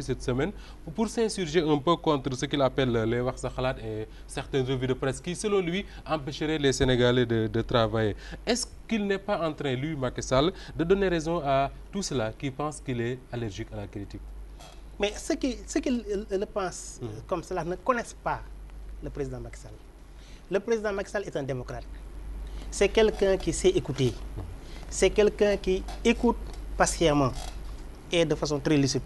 cette semaine pour s'insurger un peu contre ce qu'il appelle les wax sa xalaat et certaines revues de presse qui, selon lui, empêcheraient les Sénégalais de travailler. Est-ce qu'il n'est pas en train, lui, Macky Sall, de donner raison à tout cela qui pense qu'il est allergique à la critique? Mais ceux qui le pensent comme cela ne connaissent pas le président Macky Sall. Le président Macky Sall est un démocrate. C'est quelqu'un qui sait écouter. C'est quelqu'un qui écoute patiemment et de façon très lucide.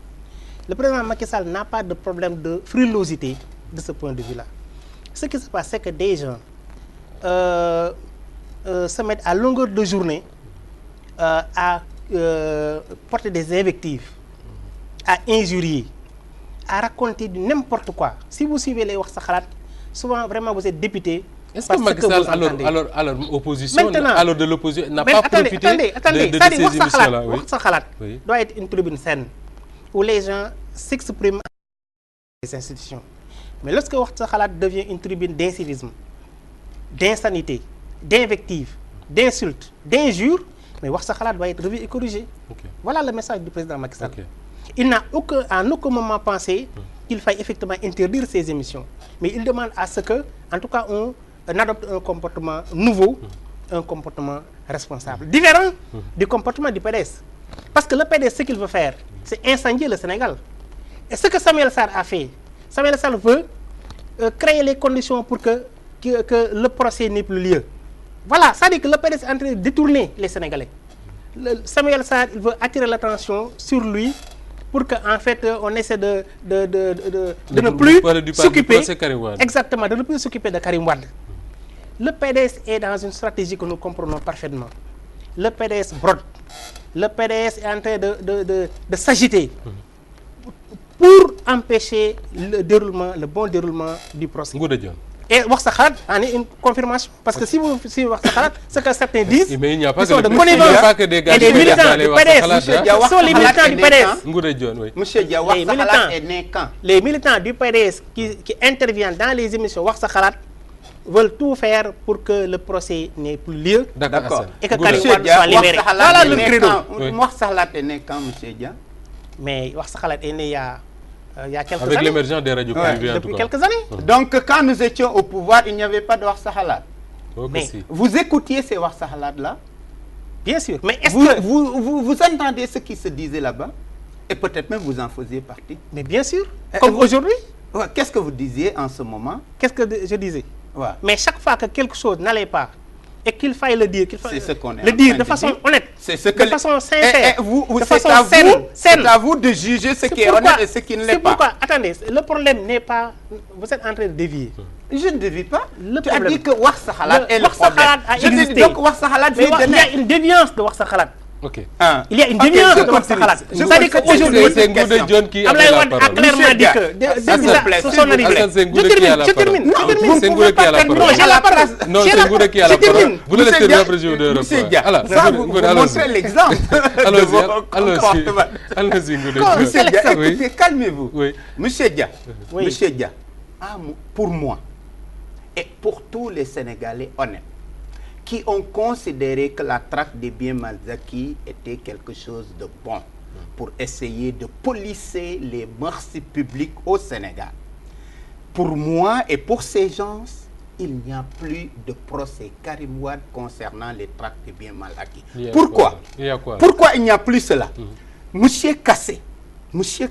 Le président Macky Sall n'a pas de problème de frilosité de ce point de vue-là. Ce qui se passe, c'est que des gens se mettent à longueur de journée à porter des invectives, à injurier, à raconter du n'importe quoi. Si vous suivez les wax sa xalaat, souvent vraiment vous êtes député. Est-ce que Macky Sall, alors opposition, alors de l'opposition, n'a pas profité de ces émissions-là? Wax sa xalaat doit être une tribune saine où les gens s'expriment les institutions. Mais lorsque wax sa xalaat devient une tribune d'incivisme, d'insanité, d'invective, d'insulte, d'injure, mais wax sa xalaat doit être revu et corrigé. Voilà le message du président Macky Sall. Il n'a en aucun moment pensé qu'il faille effectivement interdire ces émissions. Mais il demande à ce que, en tout cas, on adopte un comportement nouveau, un comportement responsable, différent du comportement du PDS. Parce que le PDS, ce qu'il veut faire, c'est incendier le Sénégal. Et ce que Samuel Sarr a fait, Samuel Sarr veut créer les conditions pour que le procès n'ait plus lieu. Voilà, ça dit que le PDS est en train de détourner les Sénégalais. Samuel Sarr, il veut attirer l'attention sur lui pour qu'en fait, on essaie de ne plus s'occuper, exactement, de ne plus s'occuper de Karim Wade. Le PDS est dans une stratégie que nous comprenons parfaitement. Le PDS brode. Le PDS est en train de s'agiter pour empêcher le bon déroulement du procès. Et wax sa xalaat en est une confirmation. Parce que si wax sa xalaat, ce que certains disent, mais il n'y a pas que des gars et des militants du PDS sont les militants du PDS. Monsieur Dia, wax sa xalaat est né quand? Les militants du PDS qui interviennent dans les émissions wax sa xalaat veulent tout faire pour que le procès n'ait plus lieu. D'accord. Et que Karim Wade soit libéré. Voilà le credo. Wax sa xalaat est né quand, monsieur Dia? Mais wax sa xalaat est né il y a quelques avec années. l'émergence des radios privées, depuis quelques années. Donc, quand nous étions au pouvoir, il n'y avait pas de wax sa xalaat. Mais vous écoutiez ces wax sa xalaat-là? Bien sûr. Mais est-ce que vous entendez ce qui se disait là-bas? Et peut-être même vous en faisiez partie. Mais bien sûr. Comme aujourd'hui. Qu'est-ce que vous disiez en ce moment? Qu'est-ce que je disais? Mais chaque fois que quelque chose n'allait pas et qu'il faille le dire, le dire de façon honnête, de façon sincère, de façon saine. C'est à vous de juger ce qui est honnête et ce qui ne l'est pas. Pourquoi, attendez, le problème n'est pas, vous êtes en train de dévier. Je ne dévie pas. Tu as dit que wax sa xalaat est le problème. Je dis donc wax sa xalaat il y a une déviance de wax sa xalaat. Il y a une déviance de wax sa xalaat. C'est-à-dire qu'aujourd'hui, c'est Ngouda Dione qui a Ablaye la Wade a parole. clairement dit que son arrivée. C'est Ngouda qui a la parole. C'est Ngouda qui a la parole. Non, j'ai la parole. Non, c'est Ngouda qui a la parole. Vous le laissez après je vous donne. Monsieur Dia, ça vous montrez l'exemple de vos comportements. Allons-y, Ngouda. Monsieur Dia, écoutez, calmez-vous. Monsieur Dia, pour moi et pour tous les Sénégalais honnêtes qui ont considéré que la traque des biens mal acquis était quelque chose de bon pour essayer de polisser les mœurs publiques au Sénégal. Pour moi et pour ces gens, il n'y a plus de procès Karim Wade concernant les traques des biens mal acquis. Pourquoi? Pourquoi il n'y a plus cela? Monsieur Kassé, conseiller,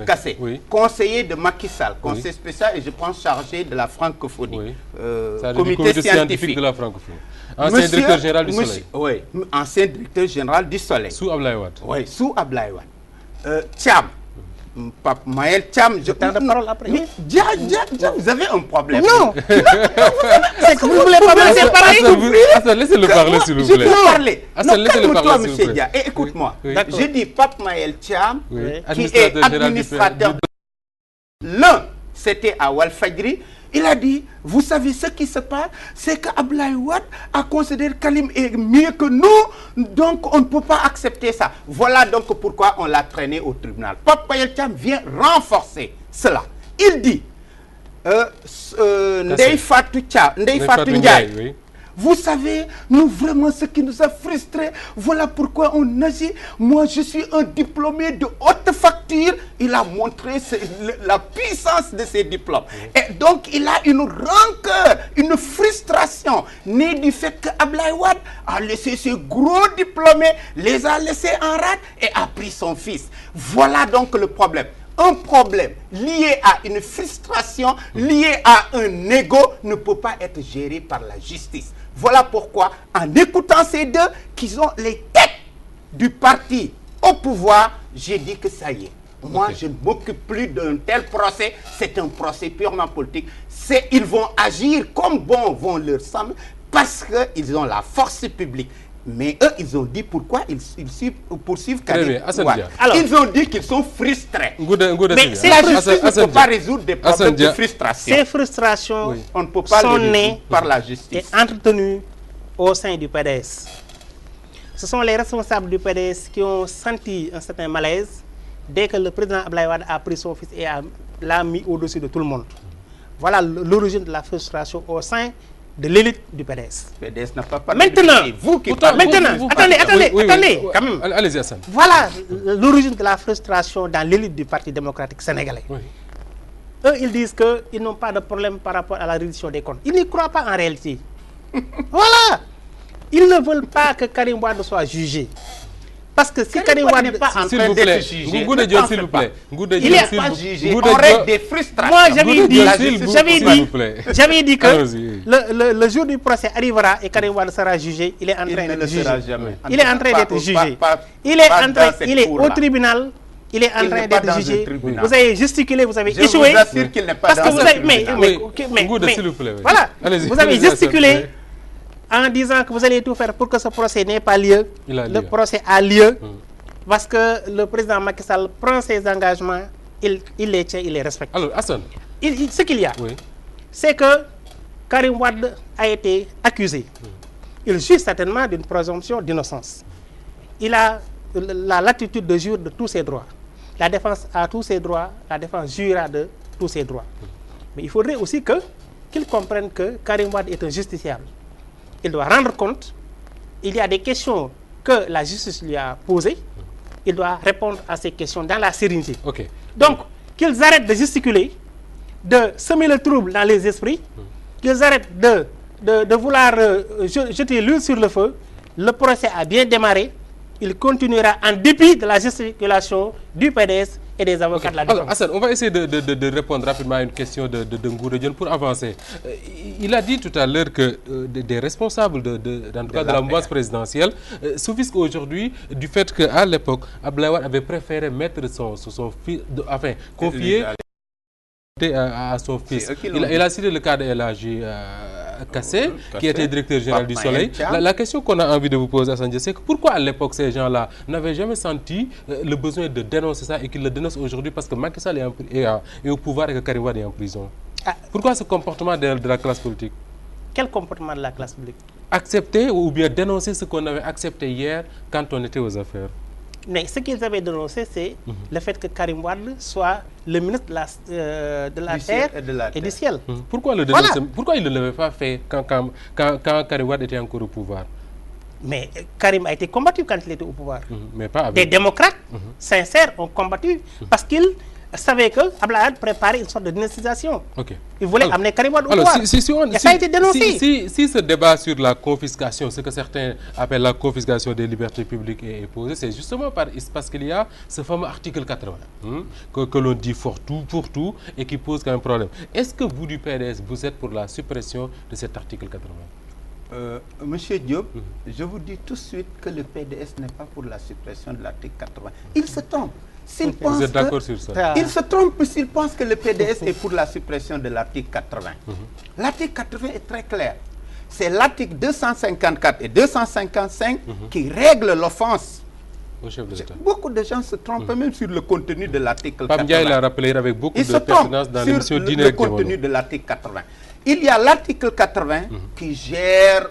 Kassé, conseiller de Macky Sall, conseiller spécial et je pense chargé de la francophonie, comité scientifique de la francophonie. Ancien directeur général du Soleil. Oui, ancien directeur général du Soleil. Sous Ablaye Wade. Oui, sous Ablaye Wade. Thiam, Pape Maël Thiam, je temps de parole après. Mais Dia, vous avez un problème. Non. C'est que vous ne voulez pas me laisser parler. Laissez-le parler, s'il vous plaît. Je peux parler. Laissez-le parler, monsieur Dia. Et écoute-moi. Je dis Pape Maël Thiam, qui est administrateur. L'un, c'était à Walfadjri. Il a dit, vous savez ce qui se passe, c'est qu'Ablaye Wade a considéré Karim est mieux que nous, donc on ne peut pas accepter ça. Voilà donc pourquoi on l'a traîné au tribunal. Pape Mayel Thiam vient renforcer cela. Il dit, Ndeye Fatou Ndiaye Vous savez, nous vraiment, ce qui nous a frustrés, voilà pourquoi on agit. Moi, je suis un diplômé de haute facture. Il a montré la puissance de ses diplômes. Et donc, il a une rancœur, une frustration née du fait que Abdoulaye Wade a laissé ses gros diplômés, les a laissés en rade et a pris son fils. Voilà donc le problème. Un problème lié à une frustration, lié à un ego, ne peut pas être géré par la justice. Voilà pourquoi, en écoutant ces deux, qui sont les têtes du parti au pouvoir, j'ai dit que ça y est. Moi, je ne m'occupe plus d'un tel procès. C'est un procès purement politique. Ils vont agir comme bon vont leur sembler parce qu'ils ont la force publique. Mais eux, ils ont dit pourquoi ils poursuivent Karim Wade. Ils ont dit qu'ils sont frustrés. Mais la justice ne peut pas résoudre des problèmes de frustration. Ces frustrations on ne peut pas sont les nées par la justice. et entretenues au sein du PDS. Ce sont les responsables du PDS qui ont senti un certain malaise dès que le président Abdoulaye Wade a pris son fils et l'a mis au-dessus de tout le monde. Voilà l'origine de la frustration au sein de l'élite du PDS. Le PDS n'a pas parlé. Maintenant, attendez, quand même. Allez-y, Hassan. Voilà l'origine de la frustration dans l'élite du Parti démocratique sénégalais. Oui. Eux, ils disent qu'ils n'ont pas de problème par rapport à la reddition des comptes. Ils n'y croient pas en réalité. Voilà. Ils ne veulent pas que Karim Wade soit jugé. Parce que si Karim Wade n'est pas en train d'être jugé, s'il vous plaît. Il n'est pas jugé. On règle des frustrations. Moi, j'avais dit que le jour du procès arrivera et Karim Wade sera jugé. Il est en train d'être jugé. Il est en train d'être jugé. Il est au tribunal. Il est en train d'être jugé. Vous avez gesticulé, vous avez échoué. Je vous assure qu'il n'est pas dans le tribunal. S'il vous plaît. Voilà. Vous avez gesticulé en disant que vous allez tout faire pour que ce procès n'ait pas lieu. Le procès a lieu parce que le président Macky Sall prend ses engagements, il les tient, il les respecte. Alors, Hassan, ce qu'il y a, c'est que Karim Wade a été accusé. Il juge certainement d'une présomption d'innocence. Il a la latitude de jurer de tous ses droits. La défense a tous ses droits, la défense jurera de tous ses droits. Mais il faudrait aussi qu'il comprenne que Karim Wade est un justiciable. Il doit rendre compte. Il y a des questions que la justice lui a posées. Il doit répondre à ces questions dans la sérénité. Donc, qu'ils arrêtent de gesticuler, de semer le trouble dans les esprits, qu'ils arrêtent de vouloir jeter l'huile sur le feu. Le procès a bien démarré. Il continuera en dépit de la gesticulation du PDS et des avocats de la défense. Alors, Hassan, on va essayer de répondre rapidement à une question de Ngouda Dione pour avancer. Il a dit tout à l'heure que des responsables de la mouvance présidentielle s'offusquent aujourd'hui du fait qu'à l'époque, Abdoulaye Wade avait préféré mettre son fils, confier à son fils. Il a cité le cas de El Hadji Kassé, qui était directeur général du Soleil. La question qu'on a envie de vous poser, Hassan, c'est que pourquoi à l'époque ces gens-là n'avaient jamais senti le besoin de dénoncer ça et qu'ils le dénoncent aujourd'hui parce que Macky Sall est au pouvoir et que Karim Wade est en prison? Pourquoi ce comportement de la classe politique? Quel comportement de la classe politique? Accepter ou bien dénoncer ce qu'on avait accepté hier quand on était aux affaires. Mais ce qu'ils avaient dénoncé, c'est le fait que Karim Wade soit le ministre de la Terre et du Ciel. Pourquoi il ne l'avait pas fait quand Karim Wade était encore au pouvoir? Mais Karim a été combattu quand il était au pouvoir. Mais pas avec... Des démocrates sincères ont combattu parce qu'ils savaient que Abdoulaye Wade préparait une sorte de dénonciation. Il voulait amener Karim Wade au pouvoir. Et ça a été dénoncé. Si ce débat sur la confiscation, ce que certains appellent la confiscation des libertés publiques est posé, c'est justement parce qu'il y a ce fameux article 80 que l'on dit pour tout et qui pose quand même problème. Est-ce que vous du PDS, vous êtes pour la suppression de cet article 80? Monsieur Diop, je vous dis tout de suite que le PDS n'est pas pour la suppression de l'article 80. Il se trompe. Vous êtes d'accord sur ça? Il se trompe s'il pense que le PDS est pour la suppression de l'article 80. L'article 80 est très clair. C'est l'article 254 et 255 qui règlent l'offense. Beaucoup de gens se trompent même sur le contenu de l'article 80. Pam Ndiaye l'a rappelé avec beaucoup de pertinence dans l'émission Dîner. Le contenu de l'article 80. Il y a l'article 80 qui gère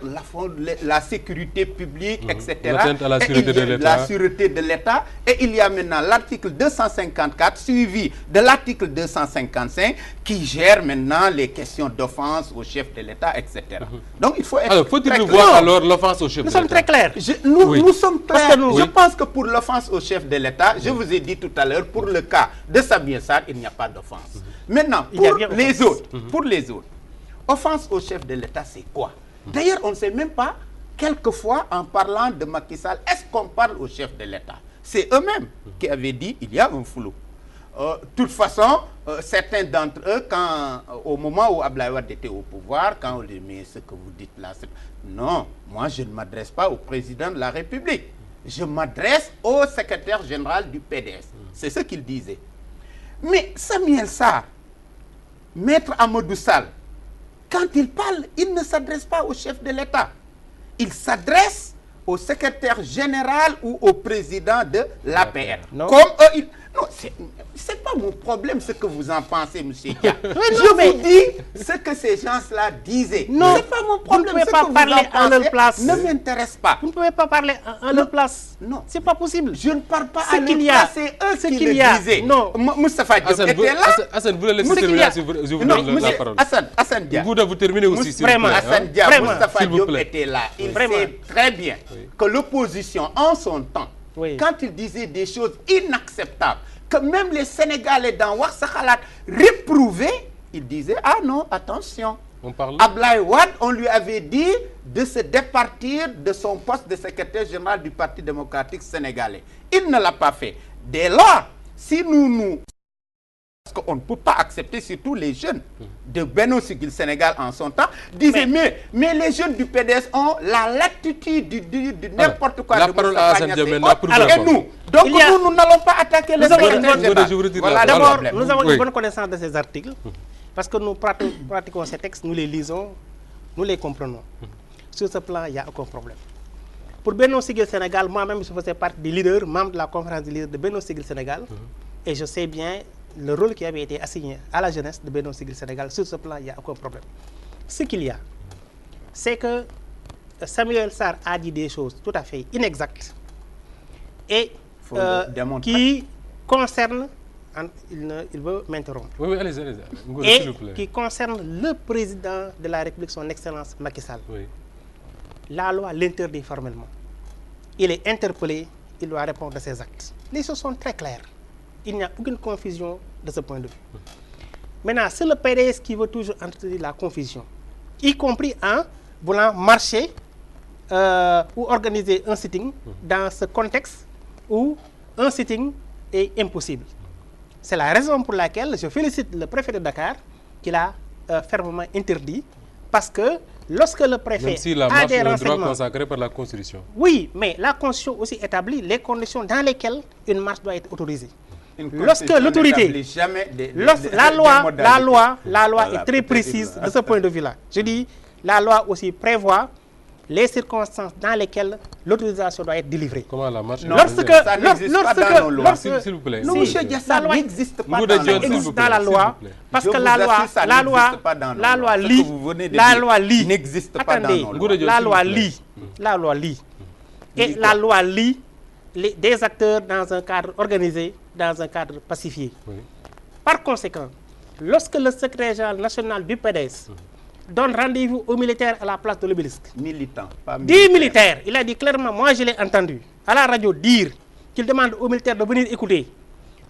la sécurité publique, etc. L'atteinte à la sûreté de l'État. La sûreté de l'État. Et il y a maintenant l'article 254 suivi de l'article 255 qui gère maintenant les questions d'offense au chef de l'État, etc. Donc il faut être alors faut-il très voir clair. alors l'offense au chef de Nous sommes l'État? très clairs. Nous sommes clairs. Parce que nous- Je pense que pour l'offense au chef de l'État, je vous ai dit tout à l'heure, pour le cas de Samuel Sarr, il n'y a pas d'offense. Maintenant, Il y a pour bien les offense. autres, pour les autres, offense au chef de l'État, c'est quoi? D'ailleurs, on ne sait même pas, quelquefois, en parlant de Macky Sall, est-ce qu'on parle au chef de l'État? C'est eux-mêmes qui avaient dit il y a un flou. De toute façon, certains d'entre eux, au moment où Abdoulaye Wade était au pouvoir, quand on lui dit mais ce que vous dites là, non, moi je ne m'adresse pas au président de la République. Je m'adresse au secrétaire général du PDS. C'est ce qu'il disait. Mais Samuel Sarr, Maître Amadou Sall, quand il parle, il ne s'adresse pas au chef de l'État. Il s'adresse au secrétaire général ou au président de l'APR. Non. Comme eux, non, c'est pas mon problème ce que vous en pensez, monsieur Dia. Je vous dis ce que ces gens-là disaient. Non, c'est pas mon vous problème. ne pouvez Ce pas que vous parler en à leur pensez place. ne m'intéresse pas. Vous ne pouvez pas parler à leur place. Non. C'est pas possible. Je ne parle pas Ce à leur qu'il y a, place, c'est eux ce qui qu'il le y a, disaient. non. Moustapha Diop Hassan, était là. Hassan, vous le laissez Ce qu'il y terminer a- si vous Non, donnez monsieur la parole. Hassan Dia. Vous devez terminer aussi, s'il vous Vraiment, plaît, hein. Hassan Dia, Vraiment. Moustapha S'il vous Diop plaît. était là. Il Vraiment. sait très bien que l'opposition, en son temps, Oui. quand il disait des choses inacceptables, que même les Sénégalais dans Wax Khalat réprouvaient, il disait ah non, attention. On parle. Abdoulaye Wade, on lui avait dit de se départir de son poste de secrétaire général du Parti démocratique sénégalais. Il ne l'a pas fait. Dès lors, si parce qu'on ne peut pas accepter, surtout les jeunes de Benno Siggil Sénégal en son temps, disaient mais les jeunes du PDS ont la latitude de n'importe quoi. la de parole Moustapha à Hassan Niasse Dia et maintenant pour autres. répondre. Et nous, donc Il y a- nous n'allons pas attaquer le Nous avons une secrétaire bonne- général. je vous retire la Voilà le parole. D'abord, problème. nous avons Oui. une bonne connaissance de ces articles, parce que nous pratiquons ces textes, nous les lisons, nous les comprenons. Sur ce plan, il n'y a aucun problème. Pour Benno Siggil Sénégal, moi-même, je faisais partie des leaders, membre de la conférence des leaders de Benno Siggil Sénégal, et je sais bien le rôle qui avait été assigné à la jeunesse de Benno Siggil Sénégal. Sur ce plan, il n'y a aucun problème. Ce qu'il y a, c'est que Samuel Sarr a dit des choses tout à fait inexactes et Faut le démontrer. qui concernent, il veut m'interrompre, Oui, allez-y. Ngouda, et s'il vous plaît. qui concerne le président de la République, son Excellence Macky Sall. Oui. La loi l'interdit formellement. Il est interpellé, il doit répondre de ses actes. Les choses sont très claires. Il n'y a aucune confusion de ce point de vue. Maintenant, c'est le PDS qui veut toujours entretenir la confusion, y compris en voulant marcher ou organiser un sitting dans ce contexte où un sitting est impossible. C'est la raison pour laquelle je félicite le préfet de Dakar qui l'a fermement interdit, parce que lorsque le préfet Même si la a marche des est un droit renseignements... consacré par la Constitution. Oui, mais la Constitution aussi établit les conditions dans lesquelles une marche doit être autorisée. Une Lorsque constitution l'autorité, n'établit jamais la loi Voilà, est très peut-être précise il- de ce point de vue-là. Je dis, la loi aussi prévoit les circonstances dans lesquelles l'autorisation doit être délivrée. Comment la marche? Non, Lorsque, ça n'existe pas dans nos lois. S'il vous plaît. Non, Si. monsieur Dia, ça la loi n'existe pas Ngouda dans Dione, nos s'il lois. vous existe plaît, dans la s'il loi, vous plaît. parce Je que vous la loi, assure, ça la loi, n'existe pas dans nos la lois. loi Ce que lit, vous venez de la dire loi lit, n'existe pas dans attendez, nos lois. Ngouda Dione, la s'il loi vous plaît. lit, la loi lit, et Lit la quoi? loi lit des acteurs dans un cadre organisé, dans un cadre pacifié. Oui. Par conséquent, lorsque le secrétaire général national du PDS donne rendez-vous aux militaires à la place de l'Obélisque, Militants, pas 10 militaires, il a dit clairement, moi je l'ai entendu à la radio dire qu'il demande aux militaires de venir écouter.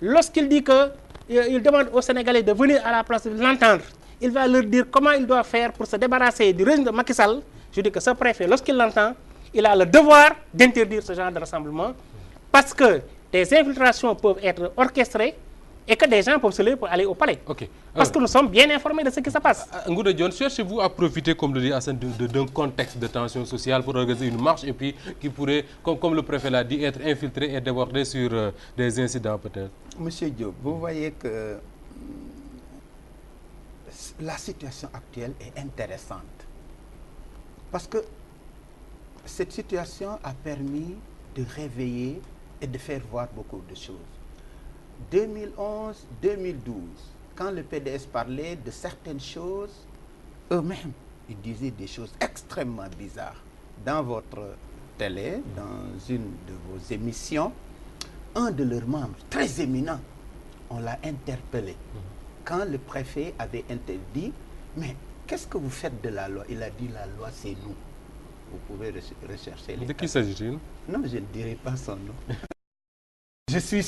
Lorsqu'il dit qu'il demande aux Sénégalais de venir à la place de l'entendre, il va leur dire comment il doit faire pour se débarrasser du régime de Macky Sall. Je dis que ce préfet, lorsqu'il l'entend, il a le devoir d'interdire ce genre de rassemblement, parce que des infiltrations peuvent être orchestrées et que des gens peuvent se lever pour aller au palais. Ok. Parce que nous sommes bien informés de ce qui se passe. Ngouda Dione, cherchez-vous à profiter, comme le dit Hassan, d'un contexte de tension sociale pour organiser une marche et puis qui pourrait, comme le préfet l'a dit, être infiltré et déborder sur des incidents peut-être? Monsieur Diop, vous voyez que la situation actuelle est intéressante. Parce que cette situation a permis de réveiller et de faire voir beaucoup de choses. 2011, 2012, quand le PDS parlait de certaines choses, eux-mêmes, ils disaient des choses extrêmement bizarres. Dans votre télé, dans une de vos émissions, un de leurs membres, très éminent, on l'a interpellé. Quand le préfet avait interdit, mais qu'est-ce que vous faites de la loi? Il a dit, la loi, c'est nous. Vous pouvez rechercher les De qui s'agit-il? Non, je ne dirai pas son nom. Je suis